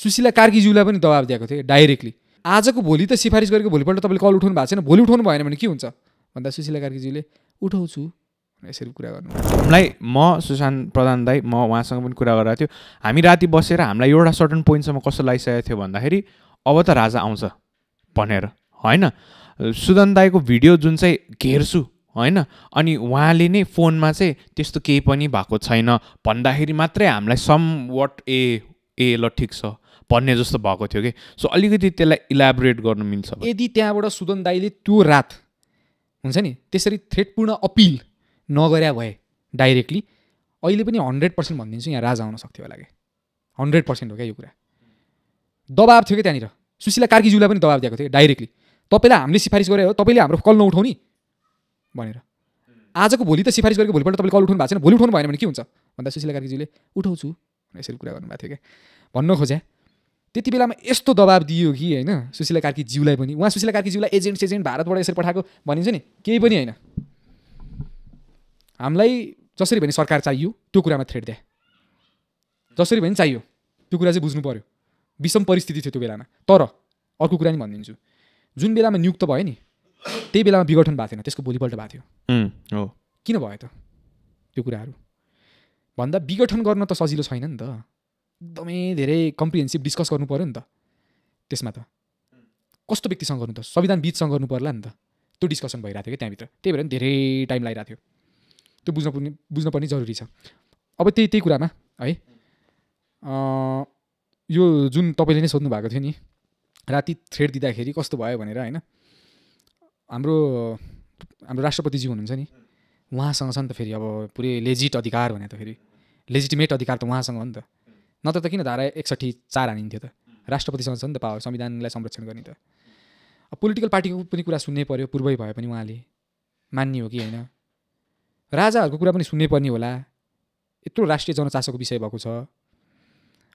सुशीला कार्कीज्यूलाई पनि दबाब दिएको थिएँ डाइरेक्टली। आजको भोलि त सिफारिस गरेको भोलिपल्ट तपाईँले कल उठाउनु भएको छैन, भोलि उठाउनु भएन भने के हुन्छ भन्दा सुशीला कार्कीज्यूले उठाउँछु यसरी कुरा गर्नु। हामीलाई म सुशान्त प्रधान दाई म उहाँसँग पनि कुरा गरिरहेको थियो। हामी राति बसेर हामीलाई एउटा सर्टन पोइन्टसम्म कस्तो लागिसकेको थियो भन्दाखेरि अब त राजा आउँछ भनेर होइन। सुदन दाईको भिडियो जुन चाहिँ घेर्छु होइन, अनि उहाँले नै फोनमा चाहिँ त्यस्तो केही पनि भएको छैन भन्दाखेरि मात्रै हामीलाई सम वाट ए ल ठिक छ भन्ने जस्तो भएको थियो कि। सो अलिकति त्यसलाई इलाबोरेट गर्नु मिल्छ। यदि त्यहाँबाट सुदन दाईले त्यो रात हुन्छ नि त्यसरी थ्रेटपूर्ण अपिल नगर्या भए डाइरेक्टली अहिले पनि 100% भनिदिन्छु यहाँ राजा आउन सक्थ्यो होला कि 100% हो क्या यो कुरा। दबाब थियो कि त्यहाँनिर सुशीला कार्कीज्यूलाई पनि दबाब दिएको थियो डाइरेक्टली, तपाईँलाई हामीले सिफारिस गरे हो तपाईँले हाम्रो कल नउठाउने भनेर। आजको भोलि त सिफारिस गरेको भोलिपल्ट तपाईँले कल उठाउनु भएको छैन, भोलि उठाउनु भएन भने के हुन्छ भन्दा सुशीला कार्कीज्यूले उठाउँछु यसरी कुरा गर्नुभएको थियो क्या। भन्न खोज्या त्यति बेलामा यस्तो दबाब दियो कि होइन सुशीला कार्कीज्यूलाई पनि। उहाँ सुशीला कार्कीज्यूलाई एजेन्ट भारतबाट यसरी पठाएको भनिन्छ नि, केही पनि होइन। हामीलाई जसरी भने सरकार चाहियो त्यो कुरामा थ्रेट दिए, जसरी भने चाहियो त्यो कुरा चाहिँ बुझ्नु पऱ्यो। विषम परिस्थिति थियो त्यो बेलामा। तर अर्को कुरा नि भनिदिन्छु, जुन बेलामा नियुक्त भयो नि त्यही बेलामा विघटन भएको थिएन, त्यसको भोलिपल्ट भएको थियो। किन भयो त त्यो कुराहरू भन्दा विघटन गर्न त सजिलो छैन नि त, एकदमै धेरै कम्प्रिहेन्सिभ डिस्कस गर्नु पऱ्यो नि त। त्यसमा त कस्तो व्यक्तिसँग गर्नु त, संविधानविदसँग गर्नु पर्ला नि त। त्यो डिस्कसन भइरहेको थियो कि त्यहाँभित्र, त्यही भएर धेरै टाइम लागिरहेको थियो। त्यो बुझ्नुपर्ने जरुरी छ। अब त्यही कुरामा है यो जुन तपाईँले नै सोध्नु भएको थियो नि राति थ्रेड दिँदाखेरि कस्तो भयो भनेर होइन, हाम्रो राष्ट्रपतिजी हुनुहुन्छ नि उहाँसँग छ नि त फेरि अब पुरै लेजिट अधिकार भने त फेरि लेजिटिमेट अधिकार त उहाँसँग हो नि त। नत्र त किन धारा 61(4) हानिन्थ्यो त। राष्ट्रपतिसँग छ नि त पावर संविधानलाई संरक्षण गर्ने त। अब पोलिटिकल पार्टीको पनि कुरा सुन्नै पर्यो, पूर्वै भए पनि उहाँले मान्ने हो कि होइन। राजाहरूको कुरा पनि सुन्नै पर्ने होला, यत्रो राष्ट्रिय जनचासोको विषय भएको छ।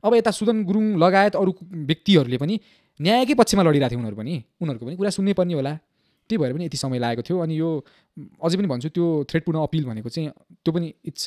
अब यता सुदन गुरुङ लगायत अरू व्यक्तिहरूले पनि न्यायकै पक्षमा लडिरहेको थियो, उनीहरूको पनि कुरा सुन्नै पर्ने होला। त्यही भएर पनि यति समय लागेको थियो। अनि यो अझै पनि भन्छु त्यो थ्रेटपूर्ण अपिल भनेको चाहिँ त्यो पनि इट्स